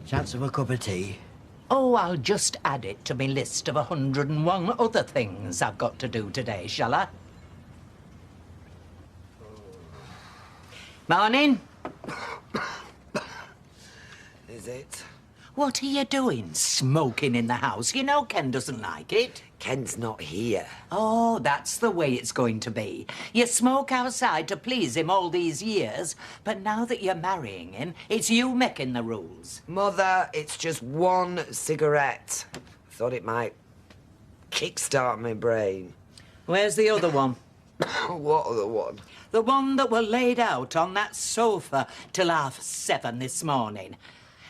Chance of a cup of tea? Oh, I'll just add it to my list of 101 other things I've got to do today, shall I? Morning. Is it? What are you doing, smoking in the house? You know Ken doesn't like it. Ken's not here. Oh, that's the way it's going to be. You smoke outside to please him all these years, but now that you're marrying him, it's you making the rules. Mother, it's just one cigarette. Thought it might kickstart my brain. Where's the other one? What other one? The one that were laid out on that sofa till 7:30 this morning.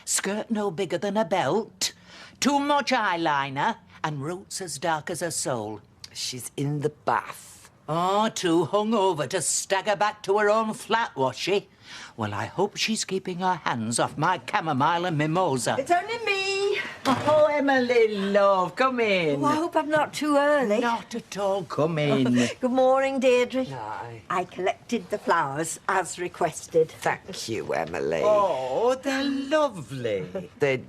Skirt no bigger than a belt, too much eyeliner, and roots as dark as her soul. She's in the bath. Oh, too hungover to stagger back to her own flat, was she? Well, I hope she's keeping her hands off my chamomile and mimosa. It's only me. Oh, Emily, love, come in. Oh, I hope I'm not too early. Not at all, come in. Good morning, Deirdre. Aye. I collected the flowers as requested. Thank you, Emily. Oh, they're lovely. They're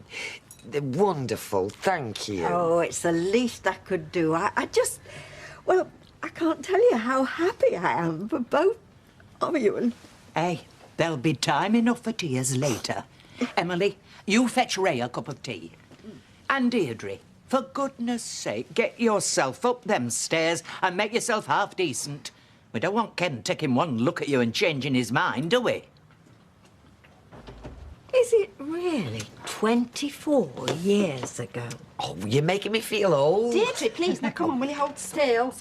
wonderful, thank you. Oh, it's the least I could do. I just... Well, I can't tell you how happy I am for both of you. And Hey, there'll be time enough for tears later. Emily, you fetch Ray a cup of tea. And Deirdre, for goodness sake, get yourself up them stairs and make yourself half decent. We don't want Ken taking one look at you and changing his mind, do we? is it really 24 years ago? Oh, you're making me feel old. Deirdre, please, now come on, will you hold still?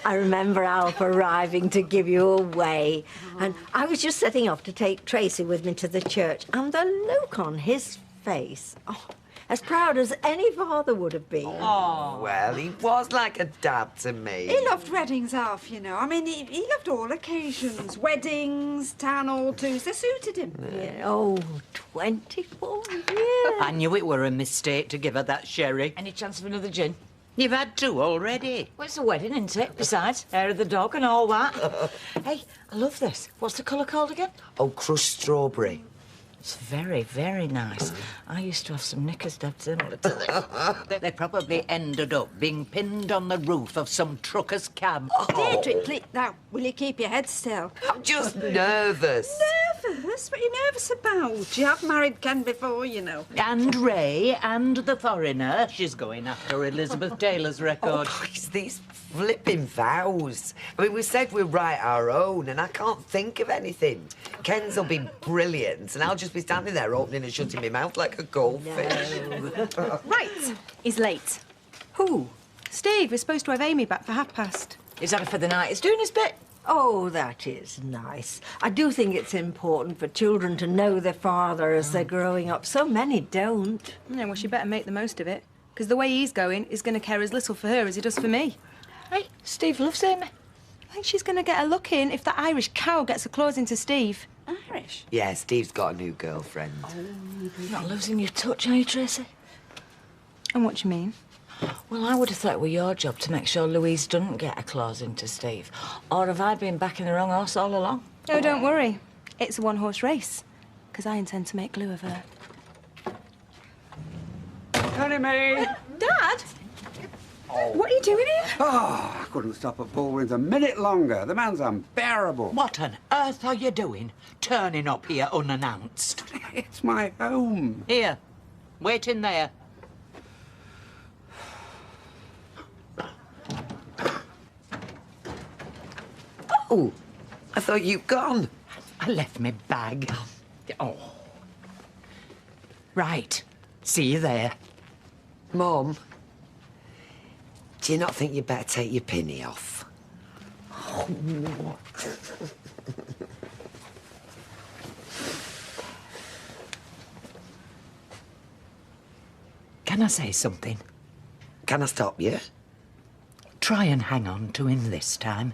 I remember Alf arriving to give you away. And I was just setting off to take Tracy with me to the church. And the look on his face... Oh, as proud as any father would have been. Oh, well, he was like a dad to me. He loved weddings, Alf, you know. I mean, he loved all occasions. Weddings, town hall twos, they suited him. Yeah, oh, 24 years. I knew it were a mistake to give her that sherry. Any chance of another gin? You've had two already. Well, it's a wedding, isn't it? Besides, hair of the dog and all that. Hey, I love this. What's the colour called again? Oh, crushed strawberry. It's very, very nice. I used to have some knickers dabbed similar to this. They probably ended up being pinned on the roof of some trucker's cab. Deirdre, please, now, will you keep your head still? I'm just nervous. Nervous? What are you nervous about? You have married Ken before, you know. And Ray and the foreigner. She's going after Elizabeth Taylor's record. Oh, it's these flipping vows. I mean, we said we'd write our own, and I can't think of anything. Ken's will be brilliant, and I'll just be standing there opening and shutting my mouth like a goldfish. Right, he's late. Who? Steve is supposed to have Amy back for 1:30. Is that for the night? He's doing his bit. Oh, that is nice. I do think it's important for children to know their father as they're growing up. So many don't. Yeah, well, she better make the most of it. Because the way he's going is going to care as little for her as he does for me. Hey, Steve loves Amy. I think she's going to get a look in if that Irish cow gets a claws into Steve. Irish? Yeah, Steve's got a new girlfriend. You're not losing your touch, are you, Tracy? And what do you mean? Well, I would have thought it were your job to make sure Louise doesn't get a claws into Steve. Or have I been backing the wrong horse all along? Oh, don't worry. It's a one-horse race. Because I intend to make glue of her. Honey, me. Dad? What are you doing here? Oh, I couldn't stop at Baldwin's a minute longer. The man's unbearable. What on earth are you doing, turning up here unannounced? It's my home. Here, wait in there. Oh, I thought you'd gone. I left my bag. Oh. Right, see you there. Mum, do you not think you'd better take your pinny off? Can I say something? Can I stop you? Try and hang on to him this time.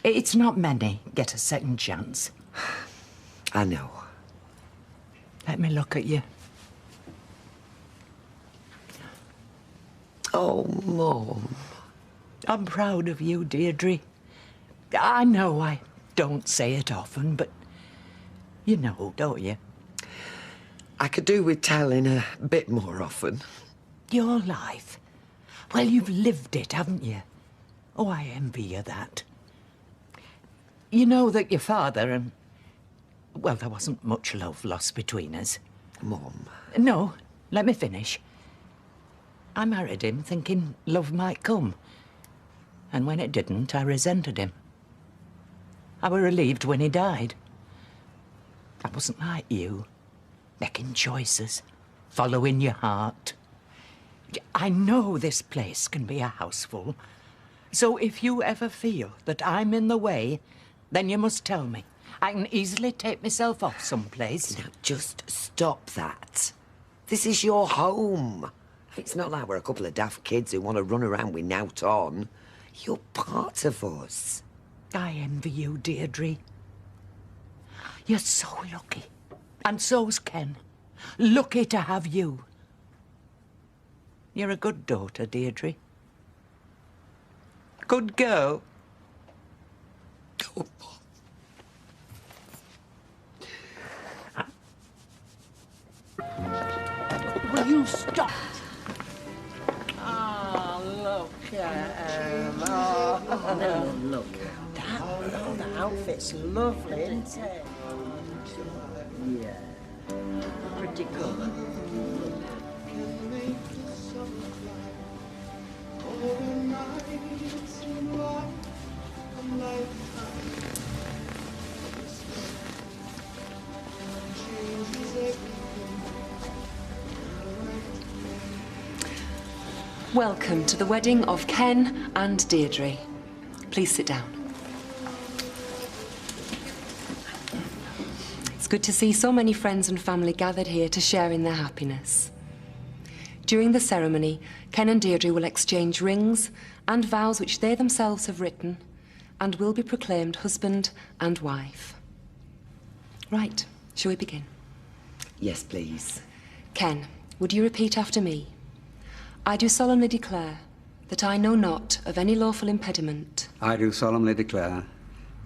It's not many get a second chance. I know. Let me look at you. Oh, Mum. I'm proud of you, Deirdre. I know I don't say it often, but you know, don't you? I could do with telling a bit more often. Your life? Well, you've lived it, haven't you? Oh, I envy you that. You know that your father and... Well, there wasn't much love lost between us. Mum. No, let me finish. I married him thinking love might come. And when it didn't, I resented him. I were relieved when he died. I wasn't like you, making choices, following your heart. I know this place can be a houseful. So if you ever feel that I'm in the way, then you must tell me. I can easily take myself off someplace. Now, just stop that. This is your home. It's not like we're a couple of daft kids who want to run around with nout on. You're part of us. I envy you, Deirdre. You're so lucky. And so's Ken. Lucky to have you. You're a good daughter, Deirdre. Good girl. Oh, Will you stop? Oh, look at him. Oh, no, look at that. Oh, the outfit's lovely, isn't it? Yeah. Pretty good. Welcome to the wedding of Ken and Deirdre. Please sit down. It's good to see so many friends and family gathered here to share in their happiness. During the ceremony, Ken and Deirdre will exchange rings and vows which they themselves have written and will be proclaimed husband and wife. Right, shall we begin? yes, please. Ken, would you repeat after me? I do solemnly declare that I know not of any lawful impediment I do solemnly declare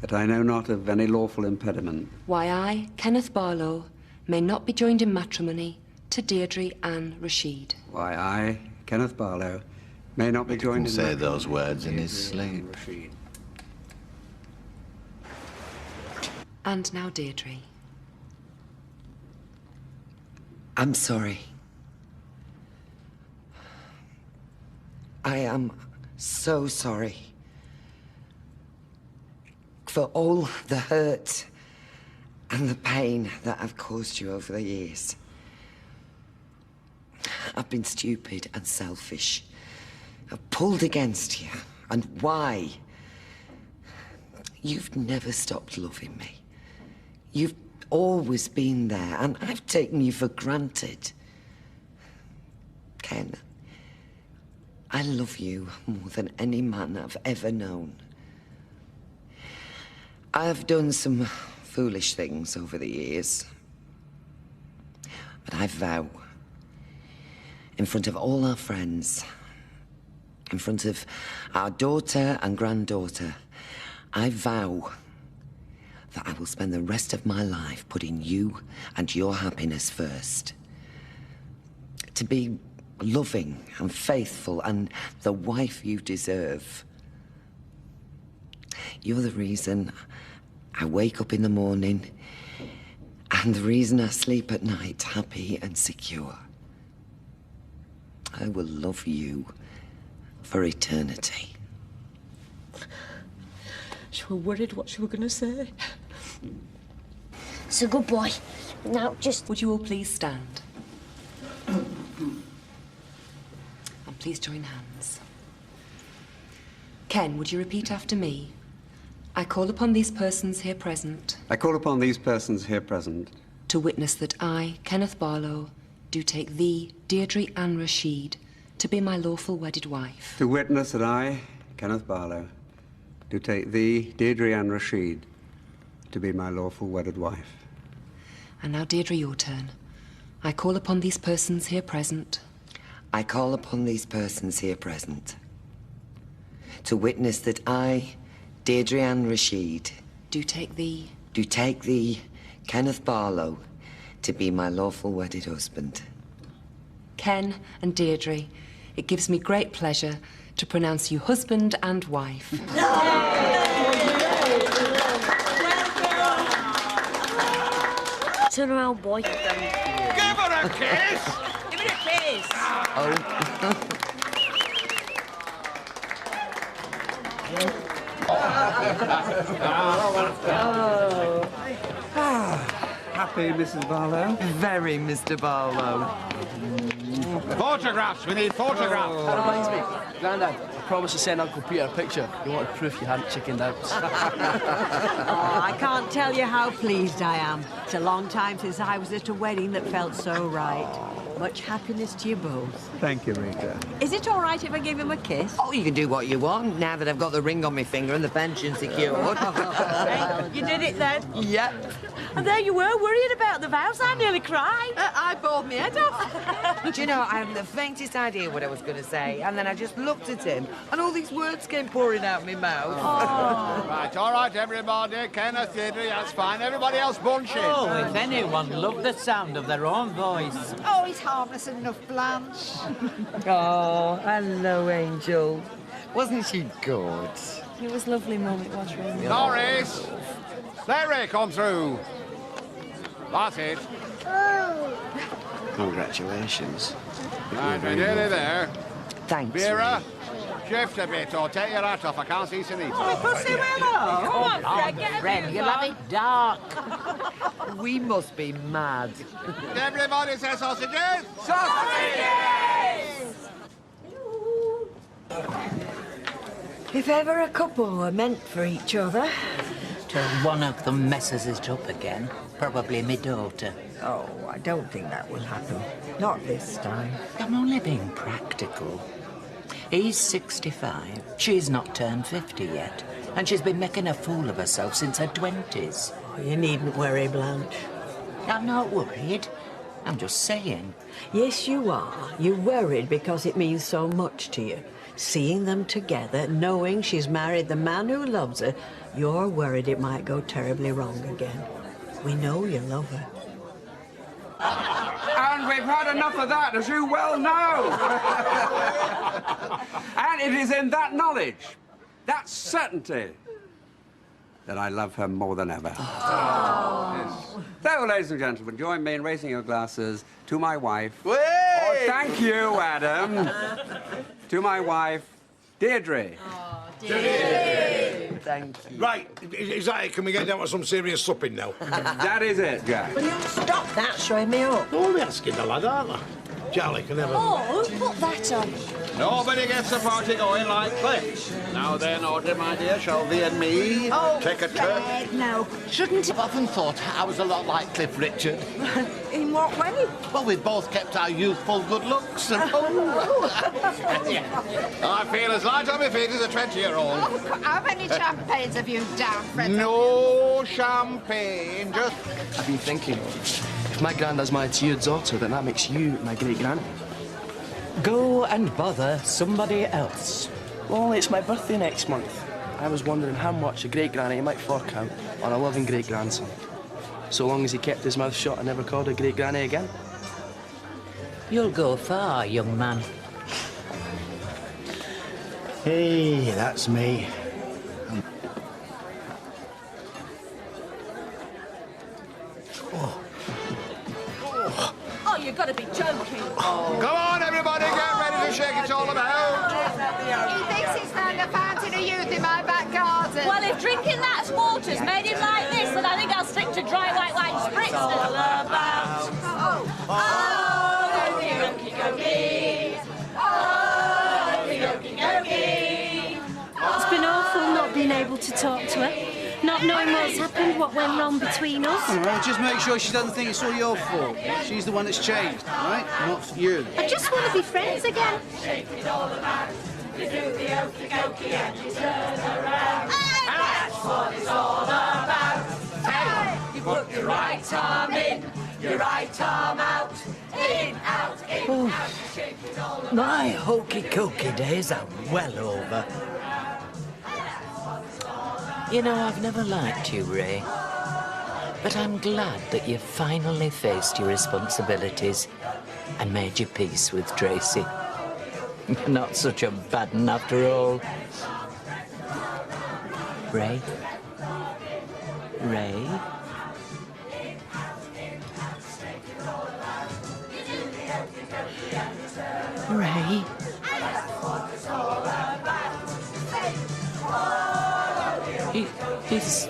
that I know not of any lawful impediment why I, Kenneth Barlow, may not be joined in matrimony to Deirdre Ann Rashid. why I, Kenneth Barlow, may not be joined in say matrimony those words to in his Deirdre Ann sleep. Rashid. And now Deirdre. I'm sorry. I am so sorry for all the hurt and the pain that I've caused you over the years. I've been stupid and selfish. I've pulled against you. And why? You've never stopped loving me. You've always been there, and I've taken you for granted. Ken, I love you more than any man I've ever known. I've done some foolish things over the years. But I vow, in front of all our friends, in front of our daughter and granddaughter, I vow that I will spend the rest of my life putting you and your happiness first. To be loving and faithful and the wife you deserve. You're the reason I wake up in the morning and the reason I sleep at night happy and secure. I will love you for eternity. She was worried what she were going to say. It's a good boy. Now, just... Would you all please stand? And please join hands. Ken, would you repeat after me? I call upon these persons here present I call upon these persons here present to witness that I, Kenneth Barlow, do take thee, Deirdre Ann Rashid, to be my lawful wedded wife. to witness that I, Kenneth Barlow, do take thee, Deirdre Ann Rashid, to be my lawful wedded wife. And now, Deirdre, your turn. I call upon these persons here present I call upon these persons here present to witness that I, Deirdre Ann Rashid, do take thee, do take thee, Kenneth Barlow, to be my lawful wedded husband. Ken and Deirdre, it gives me great pleasure to pronounce you husband and wife. Turn around, boy. Give her a kiss! Give it a kiss! Happy, Mrs. Barlow? Very, Mr. Barlow. Photographs, we need photographs. That reminds me, Grandad, I promised to send Uncle Peter a picture. You wanted proof you hadn't chickened out. Oh, I can't tell you how pleased I am. It's a long time since I was at a wedding that felt so right. Much happiness to you both. Thank you, Rita. Is it all right if I give him a kiss? Oh, you can do what you want now that I've got the ring on my finger and the pension secured. Hey, you did it then? Yep. And there you were, worrying about the vows. I nearly cried. I bawled my head off. Do you know, I haven't the faintest idea what I was going to say, and then I just looked at him, and all these words came pouring out my mouth. Right, all right, everybody. Kenneth, Deirdre, that's fine. Everybody else bunches. Oh, if anyone loved the sound of their own voice. Oh, he's harmless enough, Blanche. Oh, hello, Angel. Wasn't she good? It was lovely, Mum. It was really. Norris, Larry, come through. That's it. Congratulations. Right, we're nearly there. Thanks. Vera, shift a bit or take your hat off. I can't see Sunita. Come on, Fred, get Fred, you'll have it dark. We must be mad. Everybody say sausages. If ever a couple were meant for each other. Till one of them messes it up again. Probably my daughter. Oh, I don't think that will happen. Not this time. I'm only being practical. He's 65. She's not turned 50 yet. And she's been making a fool of herself since her 20s. Oh, you needn't worry, Blanche. I'm not worried. I'm just saying. Yes, you are. You're worried because it means so much to you. Seeing them together, knowing she's married the man who loves her, you're worried it might go terribly wrong again. We know you love her. And we've had enough of that, as you well know. And it is in that knowledge, that certainty, that I love her more than ever. Yes. So, ladies and gentlemen, join me in raising your glasses to my wife. Oh, thank you, Adam. To my wife, Deirdre. Thank you. Right, is that it? Can we get down to some serious supping now? That is it, Jack. Will you stop that showing me up? Only asking the lad, aren't they? Charlie can never... Oh, who put that on? Nobody gets the party going like Cliff. Now then, Audrey, my dear, shall thee and me take a turn? No, shouldn't I've often thought I was a lot like Cliff Richard. In what way? Well, we both kept our youthful good looks. And I feel as light on my feet as a 20-year-old. How many champagnes have you down, Fred? No champagne, just... I've been thinking, if my granddad's married to your daughter, then that makes you my great-granny. Go and bother somebody else. Well, it's my birthday next month. I was wondering how much a great-granny might fork out on a loving great-grandson. So long as he kept his mouth shut and never called her great-granny again. You'll go far, young man. Hey, that's me. Oh, you've got to be joking. Come on, everybody, get ready to shake it all about. He thinks he's found a fountain of youth in my back garden. Well, if drinking that water's made him like this, then I think I'll stick to dry white wine spritz. All about. Oh, okey-dokey. Oh, okey-dokey. It's been awful not being able to talk to her. Not knowing what's happened, what went wrong between us. All right, just make sure she doesn't think it's all your fault. She's the one that's changed, all right? Not you. I just want to be friends again. You do the okey-dokey and you turn around. And that's what it's all about. Hey, you put your right arm in, your right arm out. In, out, in, out. Shake it all about. My hokey-cokey days are well over. You know, I've never liked you, Ray. But I'm glad that you've finally faced your responsibilities and made your peace with Tracy. You're not such a bad one after all. Ray? Ray? Ray? He's...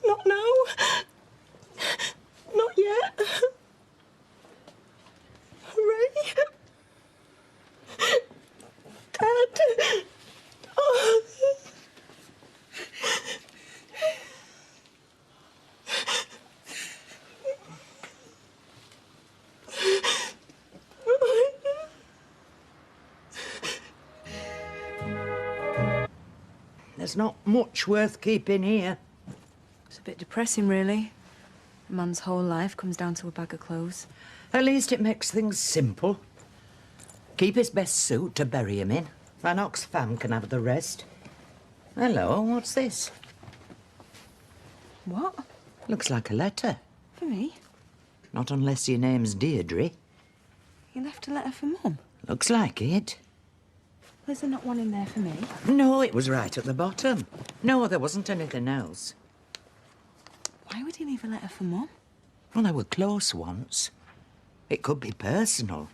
Not now. Not yet. Ray? Dad? Oh. There's not much worth keeping here. It's a bit depressing, really. A man's whole life comes down to a bag of clothes. At least it makes things simple. Keep his best suit to bury him in. Van Oxfam can have the rest. Hello, what's this? What? Looks like a letter. For me? Not unless your name's Deirdre. You left a letter for Mum? Looks like it. Was there not one in there for me? No, it was right at the bottom. No, there wasn't anything else. Why would he leave a letter for Mum? Well, they were close once. It could be personal.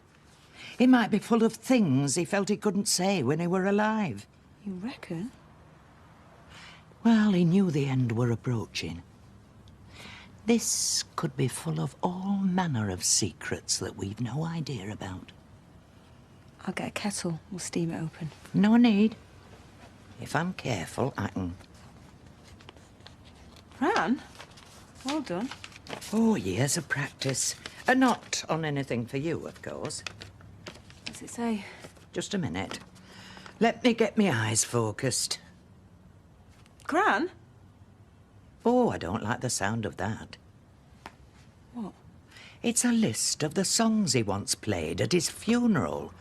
It might be full of things he felt he couldn't say when he were alive. You reckon? Well, he knew the end were approaching. This could be full of all manner of secrets that we've no idea about. I'll get a kettle. We'll steam it open. No need. If I'm careful, I can... Fran? Well done. Oh, years of practice. Not on anything for you, of course. What's it say? Just a minute. Let me get my eyes focused. Gran? Oh, I don't like the sound of that. What? It's a list of the songs he once played at his funeral.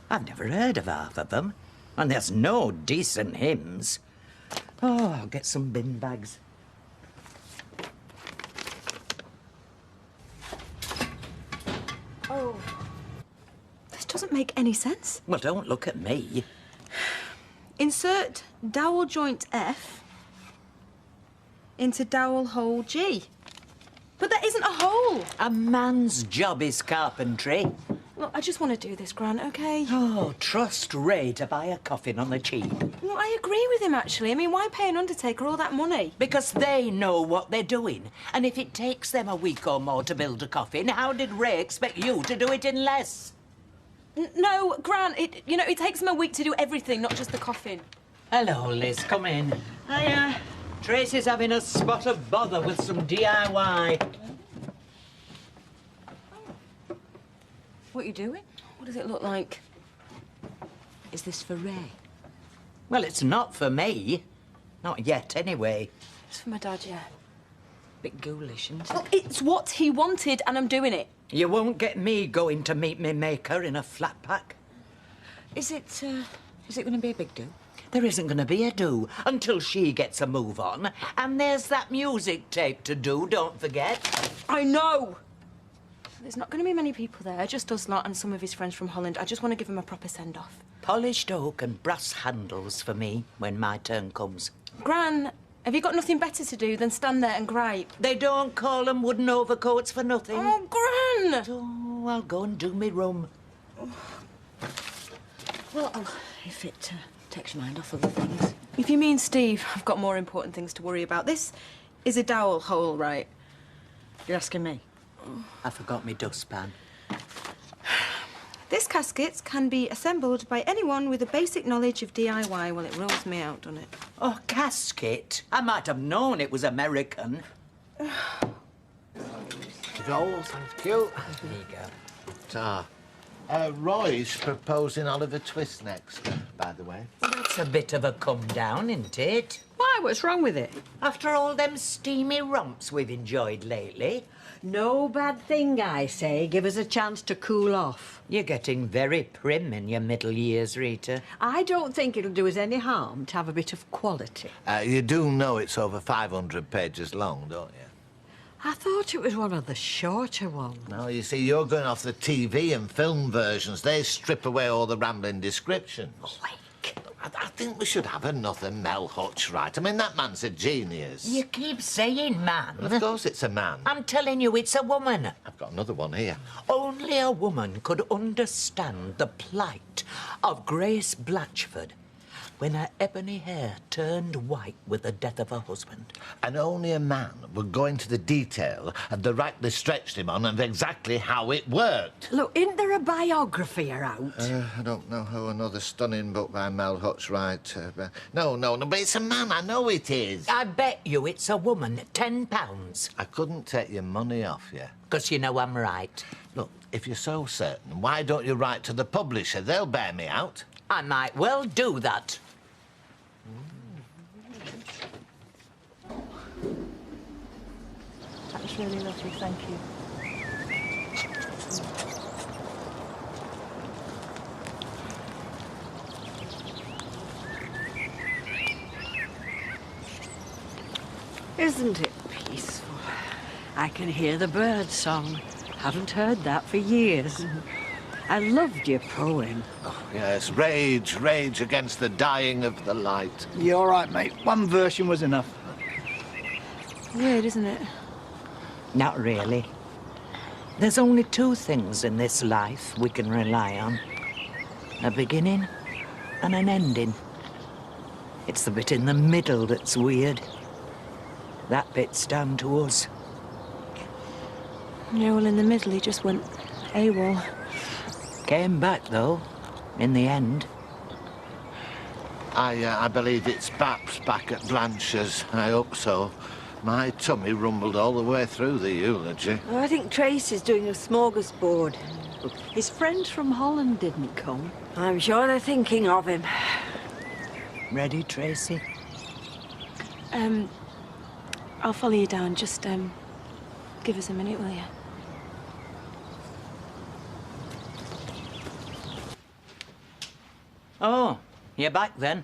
I've never heard of half of them. And there's no decent hymns. Oh, I'll get some bin bags. Oh. This doesn't make any sense. Well, don't look at me. Insert dowel joint F into dowel hole G. But there isn't a hole. A man's job is carpentry. Look, I just want to do this, Gran, OK? Oh, trust Ray to buy a coffin on the cheap. Well, I agree with him, actually. I mean, why pay an undertaker all that money? Because they know what they're doing. And if it takes them a week or more to build a coffin, how did Ray expect you to do it in less? No, Gran, it takes them a week to do everything, not just the coffin. Hello, Liz. Come in. Hiya. Tracy's having a spot of bother with some DIY. What are you doing? What does it look like? Is this for Ray? Well, it's not for me. Not yet, anyway. It's for my dad, yeah. Bit ghoulish, isn't it? Look, it's what he wanted, and I'm doing it. You won't get me going to meet me maker in a flat pack. Is it going to be a big do? There isn't going to be a do until she gets a move on. And there's that music tape to do, don't forget. I know! There's not going to be many people there, just us lot and some of his friends from Holland. I just want to give him a proper send-off. Polished oak and brass handles for me when my turn comes. Gran, have you got nothing better to do than stand there and gripe? They don't call them wooden overcoats for nothing. Oh, Gran! Oh, I'll go and do me rum. Well, if it takes your mind off other things. If you mean Steve, I've got more important things to worry about. This is a dowel hole, right? You're asking me? I forgot me dustpan. This casket can be assembled by anyone with a basic knowledge of DIY. Well, it rolls me out, doesn't it? Oh, casket? I might have known it was American. Joel, thank you. There you go. Ta. Roy's proposing Oliver Twist next, by the way. Well, that's a bit of a come down, isn't it? Why? What's wrong with it? After all them steamy romps we've enjoyed lately. No bad thing, I say. Give us a chance to cool off. You're getting very prim in your middle years, Rita. I don't think it'll do us any harm to have a bit of quality. You do know it's over 500 pages long, don't you? I thought it was one of the shorter ones. No, you see, you're going off the TV and film versions. They strip away all the rambling descriptions. I think we should have another Mel Hutch, right? I mean, that man's a genius. You keep saying man. Of course it's a man. I'm telling you, it's a woman. I've got another one here. Only a woman could understand the plight of Grace Blatchford when her ebony hair turned white with the death of her husband. And only a man would go into the detail of the rack they stretched him on and exactly how it worked. Look, isn't there a biography out? I don't know how another stunning book by Mel Hutch write. No, but it's a man, I know it is. I bet you it's a woman, £10. I couldn't take your money off you. 'Cause you know I'm right. Look, if you're so certain, why don't you write to the publisher? They'll bear me out. I might well do that. That was really lovely, thank you. Isn't it peaceful? I can hear the bird song. Haven't heard that for years. I loved your poem. Oh, yes, rage against the dying of the light. You're all right, mate. One version was enough. Weird, isn't it? Not really. There's only two things in this life we can rely on. A beginning and an ending. It's the bit in the middle that's weird. That bit's down to us. Yeah, well, in the middle, he just went AWOL. Came back, though, in the end. I believe it's Baps back at Blanche's. I hope so. My tummy rumbled all the way through the eulogy. Oh, I think Tracy's doing a smorgasbord. His friends from Holland didn't come. I'm sure they're thinking of him. Ready, Tracy? I'll follow you down. Just, give us a minute, will you? Oh, you're back then?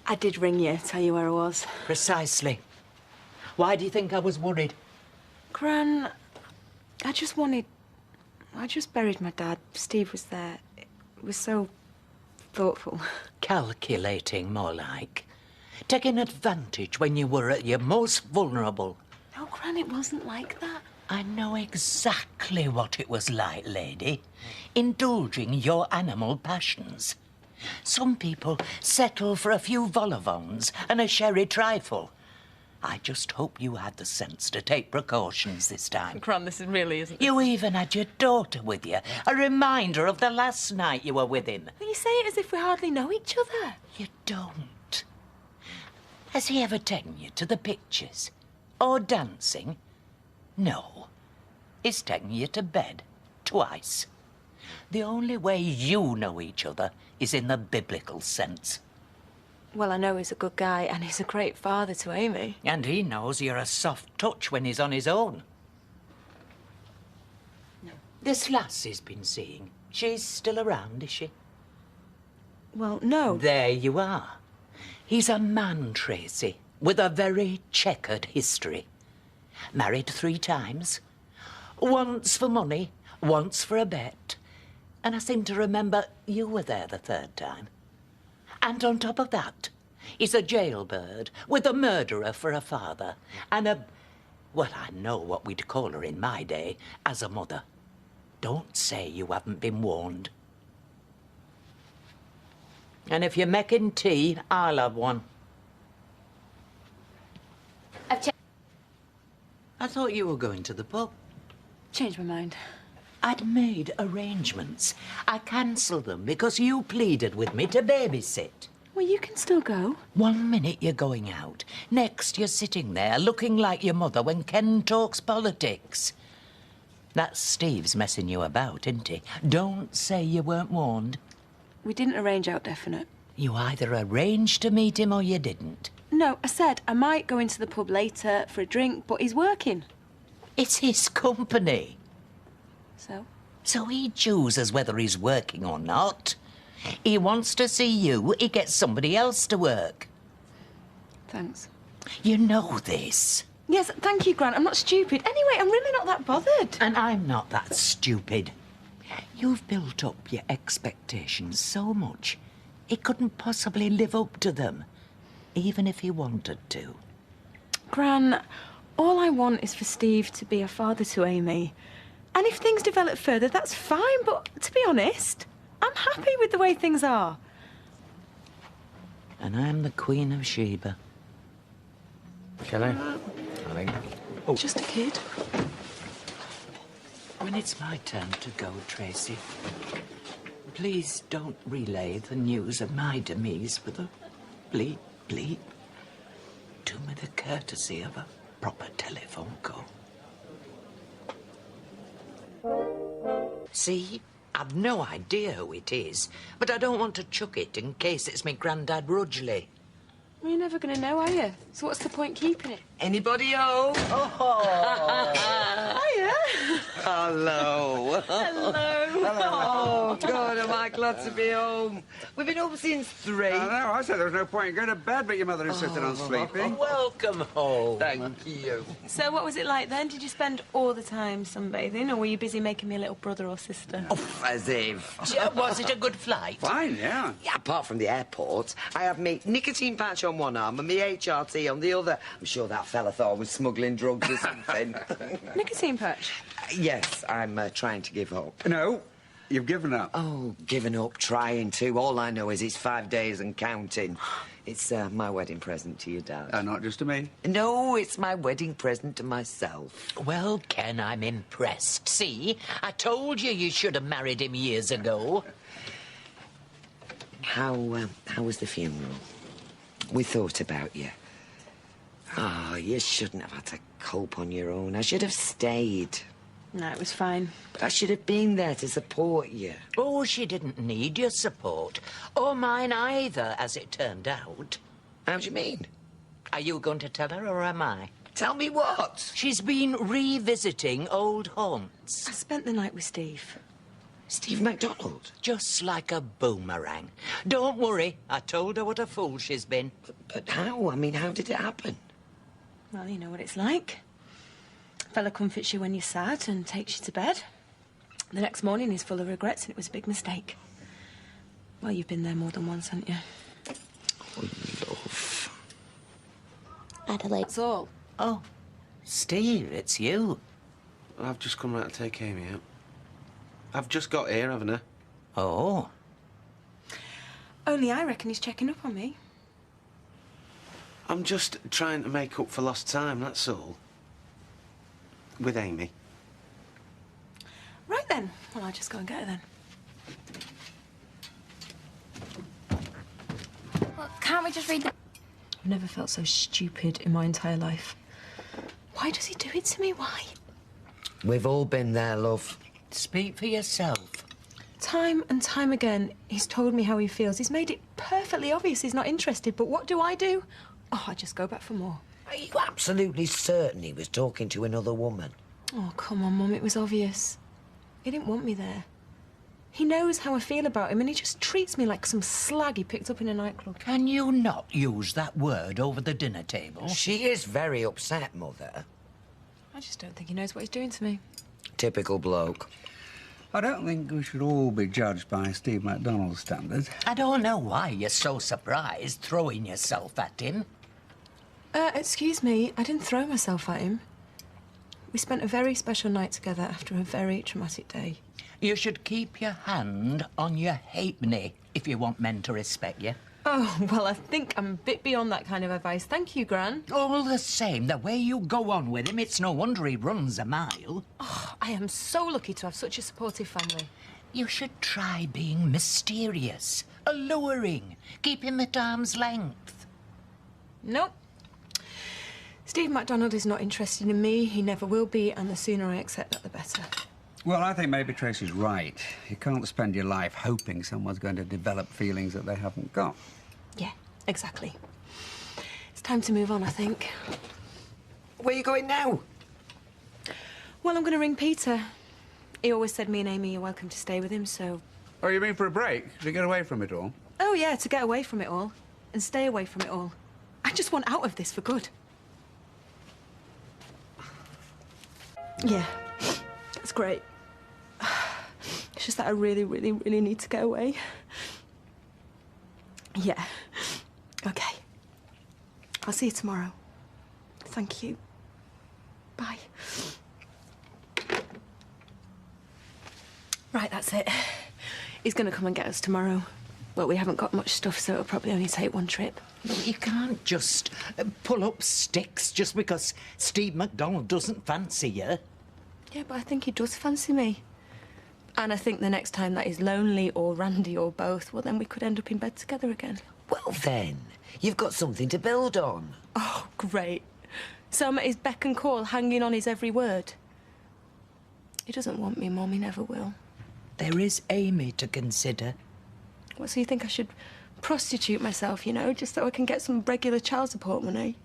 I did ring you, tell you where I was. Precisely. Why do you think I was worried? Gran, I just buried my dad. Steve was there. It was so thoughtful. Calculating, more like. Taking advantage when you were at your most vulnerable. No, Gran, it wasn't like that. I know exactly what it was like, lady. Indulging your animal passions. Some people settle for a few vol-au-vents and a sherry trifle. I just hope you had the sense to take precautions this time. Gran, this really isn't... You even had your daughter with you. A reminder of the last night you were with him. Well, you say it as if we hardly know each other. You don't. Has he ever taken you to the pictures? Or dancing? No. He's taken you to bed. Twice. The only way you know each other is in the biblical sense. Well, I know he's a good guy and he's a great father to Amy. And he knows you're a soft touch when he's on his own. No. This lass he's been seeing, she's still around, is she? Well, no. There you are. He's a man, Tracy, with a very checkered history. Married 3 times. Once for money, once for a bet. And I seem to remember you were there the 3rd time. And on top of that, he's a jailbird with a murderer for a father and a... Well, I know what we'd call her in my day, as a mother. Don't say you haven't been warned. And if you're making tea, I'll have one. I thought you were going to the pub. Changed my mind. I'd made arrangements. I cancelled them because you pleaded with me to babysit. Well, you can still go. 1 minute you're going out. Next, you're sitting there looking like your mother when Ken talks politics. That's Steve's messing you about, isn't he? Don't say you weren't warned. We didn't arrange out definite. You either arranged to meet him or you didn't. No, I said I might go into the pub later for a drink, but he's working. It's his company. So? So he chooses whether he's working or not. He wants to see you, he gets somebody else to work. Thanks. You know this. Yes, thank you, Gran. I'm not stupid. Anyway, I'm really not that bothered. And I'm not that stupid. You've built up your expectations so much, he couldn't possibly live up to them, even if he wanted to. Gran, all I want is for Steve to be a father to Amy. And if things develop further, that's fine, but to be honest, I'm happy with the way things are. And I'm the Queen of Sheba. Can I think. Oh. Just a kid. When it's my turn to go, Tracy, please don't relay the news of my demise with a bleep, bleep. Do me the courtesy of a proper telephone call. See, I've no idea who it is, but I don't want to chuck it in case it's me Grandad Rudgley. Well, you're never going to know, are you? So what's the point keeping it? Anybody home? Oh! Hiya! Hello. Hello. Oh, God, am I glad to be home. We've been up since 3. I know, I said there was no point in going to bed, but your mother insisted on sleeping. Welcome home. Thank you. So what was it like then? Did you spend all the time sunbathing, or were you busy making me a little brother or sister? Oh, as if. Was it a good flight? Fine, yeah. Yeah, apart from the airport, I have me nicotine patch on one arm and me HRT on the other. I'm sure that fella thought I was smuggling drugs or something. Nicotine patch? Yes, I'm trying to give up. No, you've given up. Oh, given up, trying to. All I know is it's 5 days and counting. It's my wedding present to your dad. Not just to me. No, it's my wedding present to myself. Well, Ken, I'm impressed. See, I told you you should have married him years ago. How was the funeral? We thought about you. Oh, you shouldn't have had to cope on your own. I should have stayed. No, it was fine. But I should have been there to support you. Oh, she didn't need your support. Or mine either, as it turned out. How do you mean? Are you going to tell her, or am I? Tell me what? She's been revisiting old haunts. I spent the night with Steve. Steve MacDonald? Just like a boomerang. Don't worry, I told her what a fool she's been. But how? I mean, how did it happen? Well, you know what it's like. Fella comforts you when you're sad and takes you to bed. The next morning he's full of regrets and it was a big mistake. Well, you've been there more than once, haven't you? Oh, love. Adelaide. That's all. Oh, Steve, it's you. I've just come round to take Amy out. I've just got here, haven't I? Oh. Only I reckon he's checking up on me. I'm just trying to make up for lost time, that's all. With Amy. Right then. Well, I'll just go and get her then. Well, can't we just read the... I've never felt so stupid in my entire life. Why does he do it to me? Why? We've all been there, love. Speak for yourself. Time and time again, he's told me how he feels. He's made it perfectly obvious he's not interested, but what do? Oh, I just go back for more. Are you absolutely certain he was talking to another woman? Oh, come on, Mum, it was obvious. He didn't want me there. He knows how I feel about him, and he just treats me like some slag he picked up in a nightclub. Can you not use that word over the dinner table? She is very upset, Mother. I just don't think he knows what he's doing to me. Typical bloke. I don't think we should all be judged by Steve MacDonald's standards. I don't know why you're so surprised throwing yourself at him. Excuse me, I didn't throw myself at him. We spent a very special night together after a very traumatic day. You should keep your hand on your halfpenny if you want men to respect you. Oh, well, I think I'm a bit beyond that kind of advice. Thank you, Gran. All the same, the way you go on with him, it's no wonder he runs a mile. Oh, I am so lucky to have such a supportive family. You should try being mysterious, alluring, keep him at arm's length. Nope. Steve MacDonald is not interested in me. He never will be, and the sooner I accept that, the better. Well, I think maybe Tracy's right. You can't spend your life hoping someone's going to develop feelings that they haven't got. Yeah, exactly. It's time to move on, I think. Where are you going now? Well, I'm going to ring Peter. He always said me and Amy are welcome to stay with him, so... Oh, you mean for a break? To get away from it all? Oh, yeah, to get away from it all. And stay away from it all. I just want out of this for good. Yeah, that's great. It's just that I really, really, really need to get away. Yeah. Okay. I'll see you tomorrow. Thank you. Bye. Right, that's it. He's going to come and get us tomorrow. But we haven't got much stuff, so it'll probably only take one trip. You can't just pull up sticks just because Steve MacDonald doesn't fancy you. Yeah, but I think he does fancy me. And I think the next time that he's lonely or Randy or both, well, then we could end up in bed together again. Well, then, you've got something to build on. Oh, great. So I'm at his beck and call, hanging on his every word. He doesn't want me, Mum. He never will. There is Amy to consider. What, so you think I should prostitute myself, you know, just so I can get some regular child support money?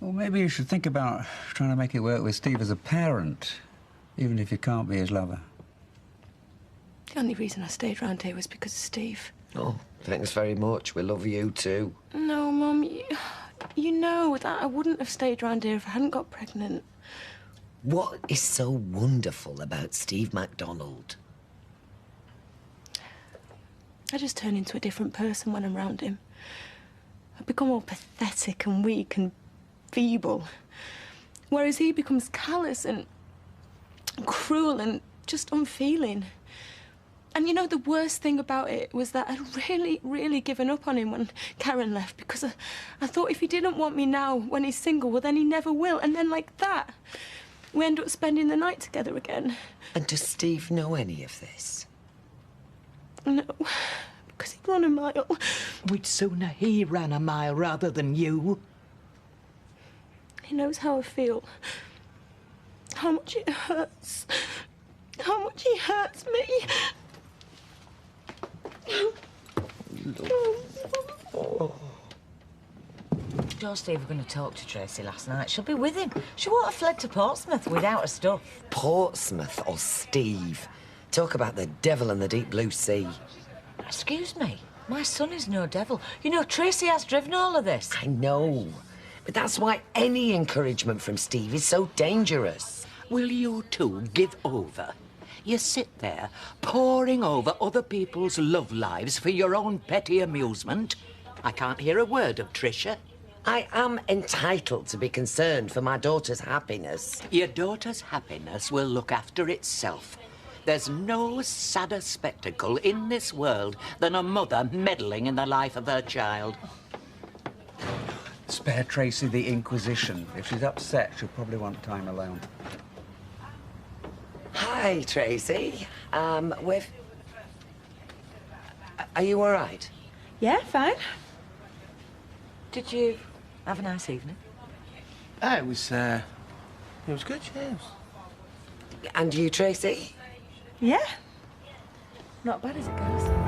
Well, maybe you should think about trying to make it work with Steve as a parent, even if you can't be his lover. The only reason I stayed round here was because of Steve. Oh, thanks very much. We love you too. No, Mum, you know that I wouldn't have stayed round here if I hadn't got pregnant. What is so wonderful about Steve MacDonald? I just turn into a different person when I'm around him. I become all pathetic and weak and feeble. Whereas he becomes callous and cruel and just unfeeling. And you know, the worst thing about it was that I'd really, really given up on him when Karen left, because I thought if he didn't want me now when he's single, well, then he never will. And then like that, we end up spending the night together again. And does Steve know any of this? No, because he ran a mile. We'd sooner he ran a mile rather than you. He knows how I feel. How much it hurts. How much he hurts me. Joe and Steve were going to talk to Tracy last night. She'll be with him. She won't have fled to Portsmouth without her stuff. Portsmouth or Steve? Talk about the devil and the deep blue sea. Excuse me. My son is no devil. You know, Tracy has driven all of this. I know. But that's why any encouragement from Steve is so dangerous. Will you two give over? You sit there poring over other people's love lives for your own petty amusement. I can't hear a word of Tricia. I am entitled to be concerned for my daughter's happiness. Your daughter's happiness will look after itself. There's no sadder spectacle in this world than a mother meddling in the life of her child. Spare Tracy the Inquisition. If she's upset, she'll probably want time alone. Hi, Tracy. Are you all right? Yeah, fine. Did you have a nice evening? It was good, yeah. And you, Tracy? Yeah. Not bad as it goes.